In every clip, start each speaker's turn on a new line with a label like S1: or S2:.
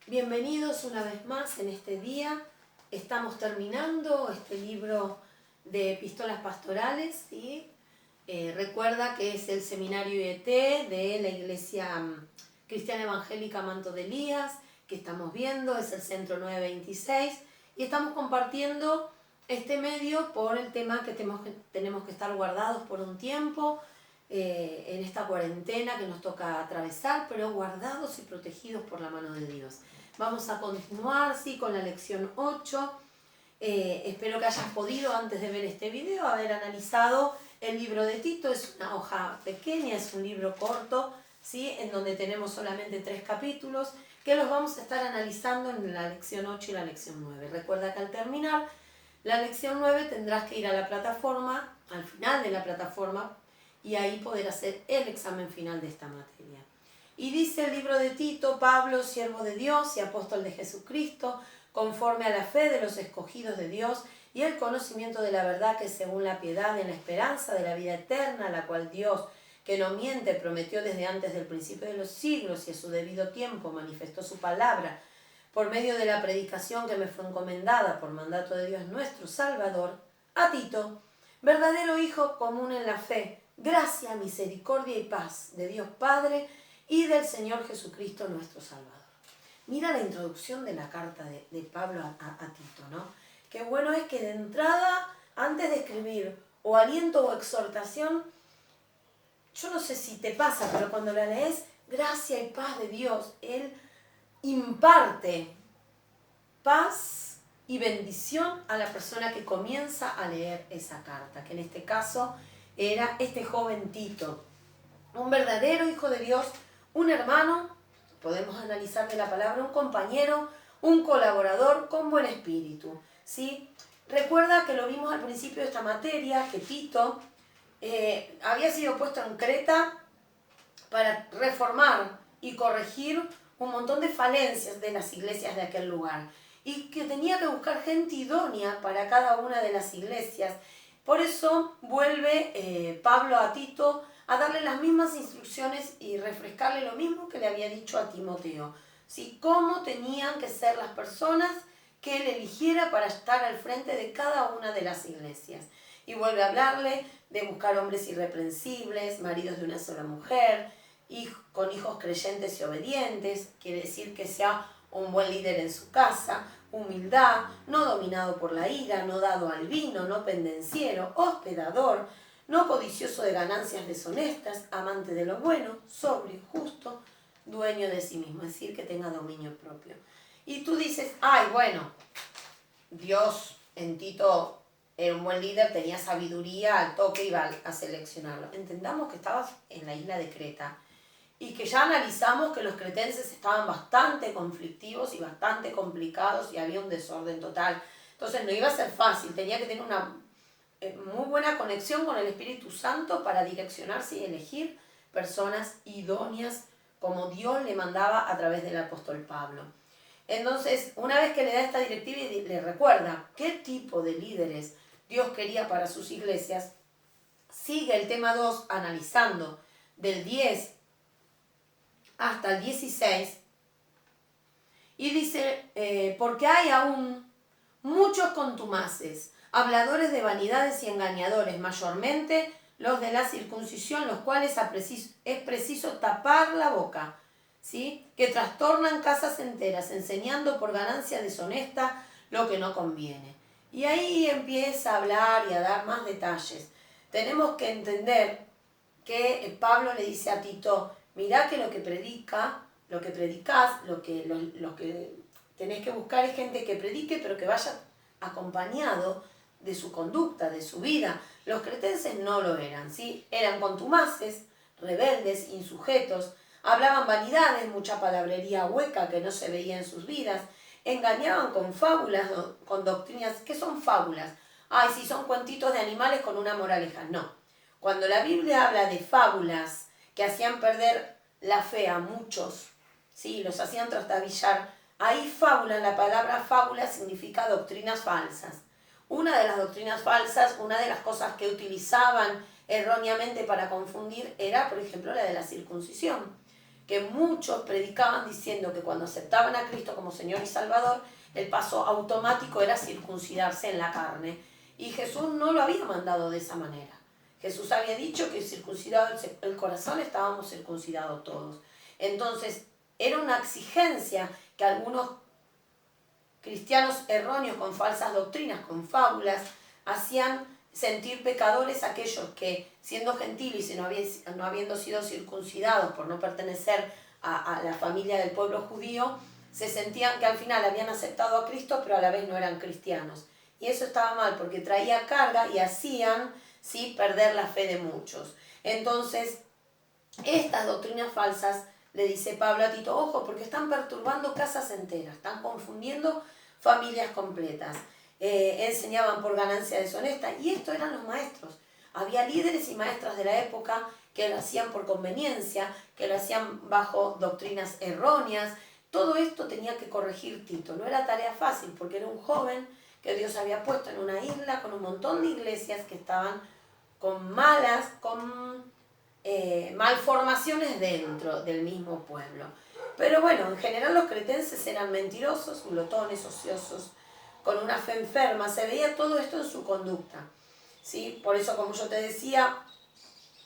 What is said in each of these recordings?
S1: Bienvenidos una vez más en este día. Estamos terminando este libro de epístolas pastorales, ¿sí? Recuerda que es el seminario IET de la Iglesia Cristiana Evangélica Manto de Elías, que estamos viendo, es el Centro 926, y estamos compartiendo este medio por el tema que tenemos que estar guardados por un tiempo, en esta cuarentena que nos toca atravesar, pero guardados y protegidos por la mano de Dios. Vamos a continuar, ¿sí?, con la lección 8. Espero que hayas podido, antes de ver este video, haber analizado el libro de Tito. Es una hoja pequeña, es un libro corto, ¿sí?, en donde tenemos solamente 3 capítulos, que los vamos a estar analizando en la lección 8 y la lección 9. Recuerda que al terminar la lección 9 tendrás que ir a la plataforma, al final de la plataforma, y ahí poder hacer el examen final de esta materia. Y dice el libro de Tito: Pablo, siervo de Dios y apóstol de Jesucristo, conforme a la fe de los escogidos de Dios y el conocimiento de la verdad, que según la piedad en la esperanza de la vida eterna, la cual Dios, que no miente, prometió desde antes del principio de los siglos, y a su debido tiempo manifestó su palabra por medio de la predicación que me fue encomendada por mandato de Dios nuestro Salvador, a Tito, verdadero hijo común en la fe, gracia, misericordia y paz de Dios Padre y del Señor Jesucristo nuestro Salvador. Mira la introducción de la carta de Pablo a Tito, ¿no? Qué bueno es que de entrada, antes de escribir o aliento o exhortación, yo no sé si te pasa, pero cuando la lees, gracia y paz de Dios, Él imparte paz y bendición a la persona que comienza a leer esa carta, que en este caso era este joven Tito, un verdadero hijo de Dios, un hermano, podemos analizar de la palabra, un compañero, un colaborador con buen espíritu, ¿sí? Recuerda que lo vimos al principio de esta materia, que Tito había sido puesto en Creta para reformar y corregir un montón de falencias de las iglesias de aquel lugar, y que tenía que buscar gente idónea para cada una de las iglesias. Por eso vuelve Pablo a Tito a darle las mismas instrucciones y refrescarle lo mismo que le había dicho a Timoteo, ¿sí? Cómo tenían que ser las personas que él eligiera para estar al frente de cada una de las iglesias. Y vuelve a hablarle de buscar hombres irreprensibles, maridos de una sola mujer, con hijos creyentes y obedientes, quiere decir que sea un buen líder en su casa, humildad, no dominado por la ira, no dado al vino, no pendenciero, hospedador, no codicioso de ganancias deshonestas, amante de lo bueno, sobrio, justo, dueño de sí mismo, es decir, que tenga dominio propio. Y tú dices, ay, bueno, Dios en Tito era un buen líder, tenía sabiduría, al toque iba a seleccionarlo. Entendamos que estabas en la isla de Creta y que ya analizamos que los cretenses estaban bastante conflictivos y bastante complicados y había un desorden total. Entonces no iba a ser fácil, tenía que tener una muy buena conexión con el Espíritu Santo para direccionarse y elegir personas idóneas como Dios le mandaba a través del apóstol Pablo. Entonces, una vez que le da esta directiva y le recuerda qué tipo de líderes Dios quería para sus iglesias, sigue el tema 2 analizando del 10 hasta el 16 y dice, porque hay aún muchos contumaces, habladores de vanidades y engañadores, mayormente los de la circuncisión, los cuales es preciso tapar la boca, ¿sí? Que trastornan casas enteras, enseñando por ganancia deshonesta lo que no conviene. Y ahí empieza a hablar y a dar más detalles. Tenemos que entender que Pablo le dice a Tito, mirá que lo que predicás, lo que tenés que buscar es gente que predique, pero que vaya acompañado de su conducta, de su vida. Los cretenses no lo eran, ¿sí? Eran contumaces, rebeldes, insujetos, hablaban vanidades, mucha palabrería hueca que no se veía en sus vidas, engañaban con fábulas, con doctrinas. ¿Qué son fábulas? Ay, sí, son cuentitos de animales con una moraleja. No. Cuando la Biblia habla de fábulas que hacían perder la fe a muchos, ¿sí? Los hacían trastabillar, ahí fábula, la palabra fábula significa doctrinas falsas. Una de las doctrinas falsas, una de las cosas que utilizaban erróneamente para confundir era, por ejemplo, la de la circuncisión, que muchos predicaban diciendo que cuando aceptaban a Cristo como Señor y Salvador, el paso automático era circuncidarse en la carne. Y Jesús no lo había mandado de esa manera. Jesús había dicho que circuncidado el corazón estábamos circuncidados todos. Entonces, era una exigencia que algunos cristianos erróneos con falsas doctrinas, con fábulas, hacían sentir pecadores a aquellos que, siendo gentiles y no habiendo sido circuncidados por no pertenecer a la familia del pueblo judío, se sentían que al final habían aceptado a Cristo, pero a la vez no eran cristianos. Y eso estaba mal, porque traía carga y hacían, ¿sí?, perder la fe de muchos. Entonces, estas doctrinas falsas, le dice Pablo a Tito, ojo, porque están perturbando casas enteras, están confundiendo familias completas. Enseñaban por ganancia deshonesta, y esto eran los maestros. Había líderes y maestras de la época que lo hacían por conveniencia, que lo hacían bajo doctrinas erróneas. Todo esto tenía que corregir Tito. No era tarea fácil, porque era un joven que Dios había puesto en una isla con un montón de iglesias que estaban con malformaciones dentro del mismo pueblo. Pero bueno, en general los cretenses eran mentirosos, glotones, ociosos, con una fe enferma. Se veía todo esto en su conducta, ¿sí? Por eso, como yo te decía,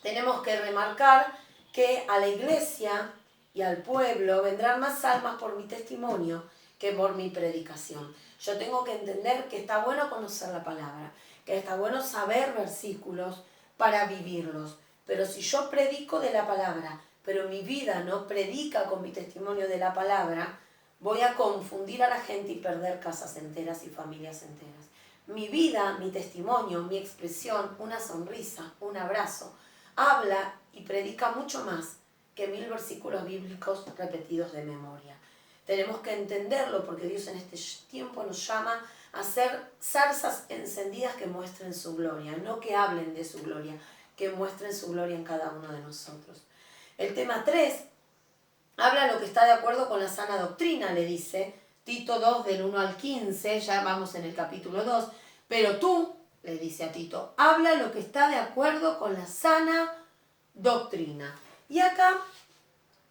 S1: tenemos que remarcar que a la iglesia y al pueblo vendrán más almas por mi testimonio que por mi predicación. Yo tengo que entender que está bueno conocer la palabra, que está bueno saber versículos para vivirlos. Pero si yo predico de la palabra, pero mi vida no predica con mi testimonio de la palabra, voy a confundir a la gente y perder casas enteras y familias enteras. Mi vida, mi testimonio, mi expresión, una sonrisa, un abrazo, habla y predica mucho más que 1000 versículos bíblicos repetidos de memoria. Tenemos que entenderlo, porque Dios en este tiempo nos llama a ser zarzas encendidas que muestren su gloria, no que hablen de su gloria, que muestren su gloria en cada uno de nosotros. El tema 3 habla lo que está de acuerdo con la sana doctrina, le dice Tito 2 del 1 al 15, ya vamos en el capítulo 2, pero tú, le dice a Tito, habla lo que está de acuerdo con la sana doctrina. Y acá,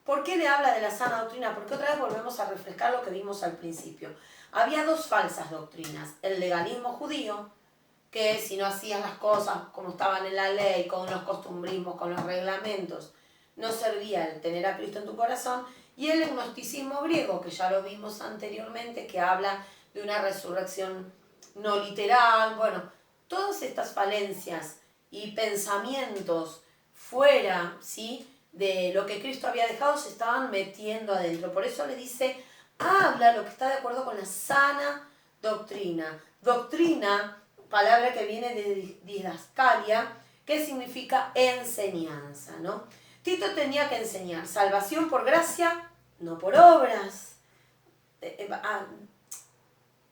S1: ¿por qué le habla de la sana doctrina? Porque otra vez volvemos a refrescar lo que vimos al principio. Había dos falsas doctrinas, el legalismo judío, que si no hacías las cosas como estaban en la ley, con los costumbrismos, con los reglamentos, no servía el tener a Cristo en tu corazón, y el gnosticismo griego, que ya lo vimos anteriormente, que habla de una resurrección no literal. Bueno, todas estas falencias y pensamientos fuera, ¿sí?, de lo que Cristo había dejado se estaban metiendo adentro. Por eso le dice, habla lo que está de acuerdo con la sana doctrina. Doctrina, palabra que viene de didascalia, que significa enseñanza, ¿no? Tito tenía que enseñar salvación por gracia, no por obras.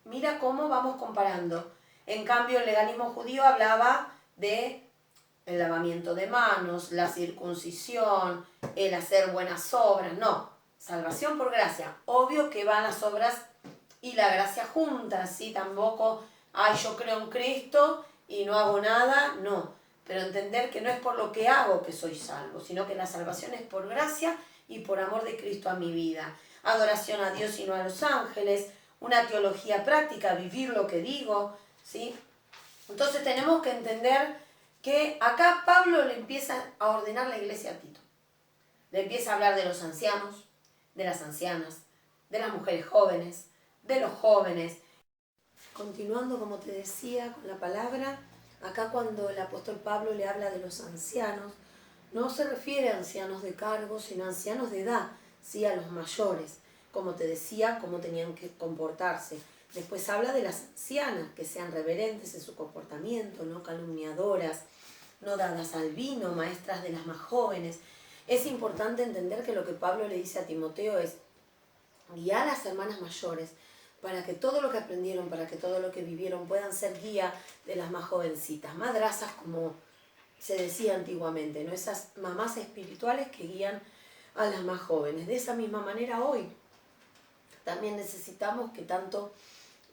S1: Mira cómo vamos comparando. En cambio, el legalismo judío hablaba de el lavamiento de manos, la circuncisión, el hacer buenas obras. No, salvación por gracia. Obvio que van las obras y la gracia juntas, ¿sí? Tampoco, ay, yo creo en Cristo y no hago nada, no. Pero entender que no es por lo que hago que soy salvo, sino que la salvación es por gracia y por amor de Cristo a mi vida. Adoración a Dios y no a los ángeles, una teología práctica, vivir lo que digo, ¿sí? Entonces tenemos que entender que acá Pablo le empieza a ordenar la iglesia a Tito. Le empieza a hablar de los ancianos, de las ancianas, de las mujeres jóvenes, de los jóvenes. Continuando, como te decía, con la palabra, acá cuando el apóstol Pablo le habla de los ancianos, no se refiere a ancianos de cargo, sino a ancianos de edad, sí, a los mayores. Como te decía, cómo tenían que comportarse. Después habla de las ancianas, que sean reverentes en su comportamiento, no calumniadoras, no dadas al vino, maestras de las más jóvenes. Es importante entender que lo que Pablo le dice a Timoteo es guiar a las hermanas mayores para que todo lo que aprendieron, para que todo lo que vivieron puedan ser guía de las más jovencitas, madrazas como se decía antiguamente, ¿no? Esas mamás espirituales que guían a las más jóvenes. De esa misma manera hoy también necesitamos que tanto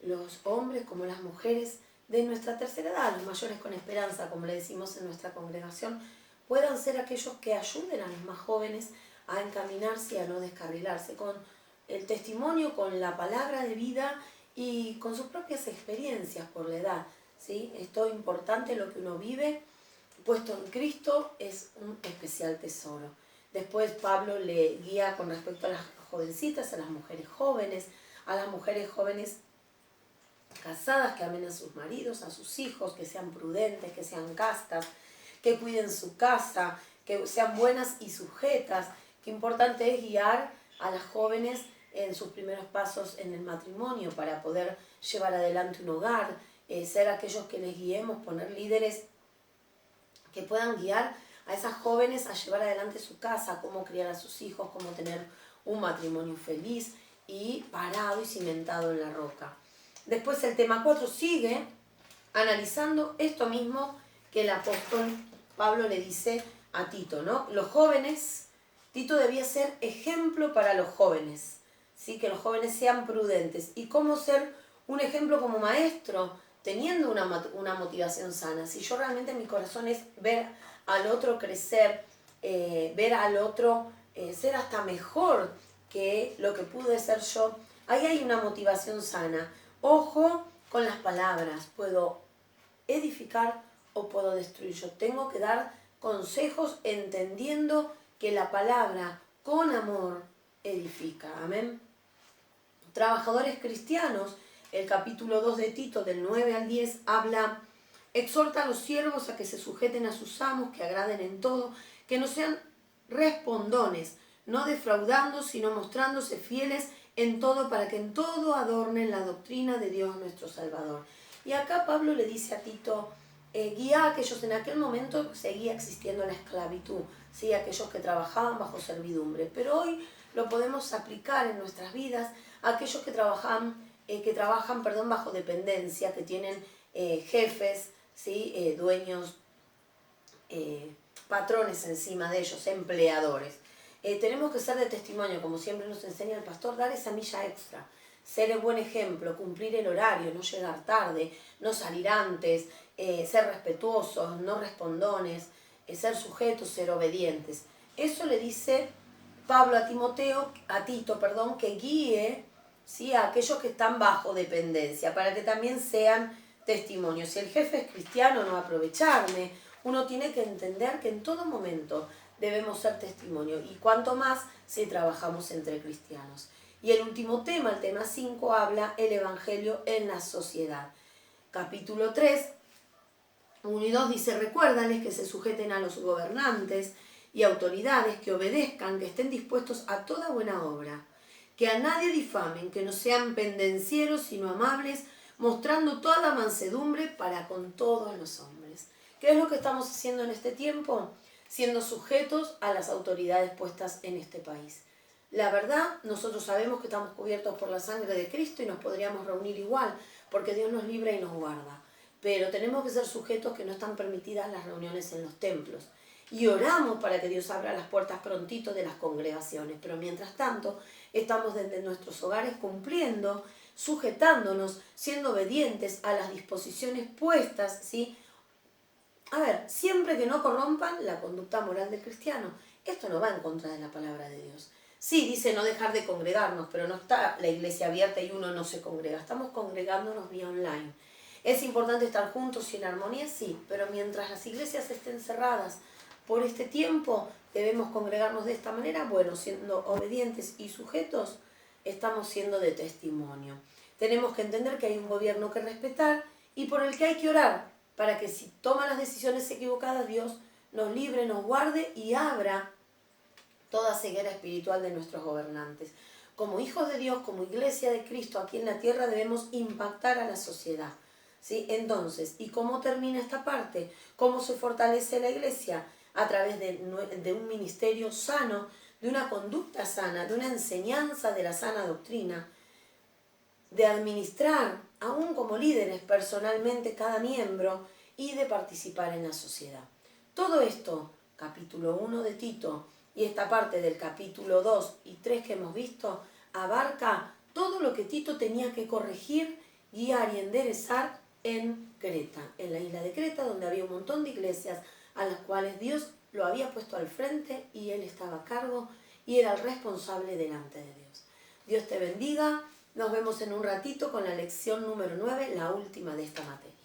S1: los hombres como las mujeres de nuestra tercera edad, los mayores con esperanza, como le decimos en nuestra congregación, puedan ser aquellos que ayuden a los más jóvenes a encaminarse y a no descarrilarse, con el testimonio, con la palabra de vida y con sus propias experiencias por la edad, ¿sí? Es todo importante lo que uno vive, puesto en Cristo, es un especial tesoro. Después Pablo le guía con respecto a las jovencitas, a las mujeres jóvenes casadas que amen a sus maridos, a sus hijos, que sean prudentes, que sean castas, que cuiden su casa, que sean buenas y sujetas. Qué importante es guiar a las jóvenes en sus primeros pasos en el matrimonio para poder llevar adelante un hogar, ser aquellos que les guiemos, poner líderes que puedan guiar a esas jóvenes a llevar adelante su casa, cómo criar a sus hijos, cómo tener un matrimonio feliz y parado y cimentado en la roca. Después el tema 4 sigue analizando esto mismo que el apóstol Pablo le dice a Tito, ¿no? Los jóvenes, Tito debía ser ejemplo para los jóvenes, ¿sí? Que los jóvenes sean prudentes. ¿Y cómo ser un ejemplo como maestro? Teniendo una motivación sana. Si yo realmente en mi corazón es ver al otro crecer, ver al otro ser hasta mejor que lo que pude ser yo, ahí hay una motivación sana. Ojo con las palabras, puedo edificar o puedo destruir. Yo tengo que dar consejos entendiendo que la palabra con amor edifica. Amén. Trabajadores cristianos, el capítulo 2 de Tito, del 9 al 10, habla: exhorta a los siervos a que se sujeten a sus amos, que agraden en todo, que no sean respondones, no defraudando, sino mostrándose fieles en todo, para que en todo adornen la doctrina de Dios nuestro Salvador. Y acá Pablo le dice a Tito, guía a aquellos, en aquel momento seguía existiendo la esclavitud, ¿sí? Aquellos que trabajaban bajo servidumbre, pero hoy lo podemos aplicar en nuestras vidas, aquellos que trabajan bajo dependencia, que tienen jefes, ¿sí? Dueños, patrones encima de ellos, empleadores. Tenemos que ser de testimonio, como siempre nos enseña el pastor, dar esa milla extra, ser el buen ejemplo, cumplir el horario, no llegar tarde, no salir antes, ser respetuosos, no respondones, ser sujetos, ser obedientes. Eso le dice Pablo a Tito, que guíe, ¿sí? A aquellos que están bajo dependencia, para que también sean testimonios. Si el jefe es cristiano, no aprovecharme. Uno tiene que entender que en todo momento debemos ser testimonio, y cuanto más si trabajamos entre cristianos. Y el último tema, el tema 5, habla el evangelio en la sociedad. Capítulo 3, 1 y 2 dice: recuérdales que se sujeten a los gobernantes y autoridades, que obedezcan, que estén dispuestos a toda buena obra, que a nadie difamen, que no sean pendencieros, sino amables, mostrando toda la mansedumbre para con todos los hombres. ¿Qué es lo que estamos haciendo en este tiempo? Siendo sujetos a las autoridades puestas en este país. La verdad, nosotros sabemos que estamos cubiertos por la sangre de Cristo y nos podríamos reunir igual, porque Dios nos libra y nos guarda. Pero tenemos que ser sujetos, que no están permitidas las reuniones en los templos. Y oramos para que Dios abra las puertas prontito de las congregaciones. Pero mientras tanto, estamos desde nuestros hogares cumpliendo, sujetándonos, siendo obedientes a las disposiciones puestas, ¿sí? A ver, siempre que no corrompan la conducta moral del cristiano. Esto no va en contra de la palabra de Dios. Sí, dice no dejar de congregarnos, pero no está la iglesia abierta y uno no se congrega. Estamos congregándonos vía online. ¿Es importante estar juntos y en armonía? Sí, pero mientras las iglesias estén cerradas por este tiempo, debemos congregarnos de esta manera. Bueno, siendo obedientes y sujetos, estamos siendo de testimonio. Tenemos que entender que hay un gobierno que respetar y por el que hay que orar, para que si toma las decisiones equivocadas, Dios nos libre, nos guarde y abra toda ceguera espiritual de nuestros gobernantes. Como hijos de Dios, como iglesia de Cristo aquí en la tierra, debemos impactar a la sociedad, ¿sí? Entonces, ¿y cómo termina esta parte? ¿Cómo se fortalece la iglesia? A través de un ministerio sano, de una conducta sana, de una enseñanza de la sana doctrina, de administrar, aún como líderes personalmente, cada miembro, y de participar en la sociedad. Todo esto, capítulo 1 de Tito, y esta parte del capítulo 2 y 3 que hemos visto, abarca todo lo que Tito tenía que corregir, guiar y enderezar en Creta, en la isla de Creta, donde había un montón de iglesias a las cuales Dios lo había puesto al frente y él estaba a cargo, y era el responsable delante de Dios. Dios te bendiga. Nos vemos en un ratito con la lección número 9, la última de esta materia.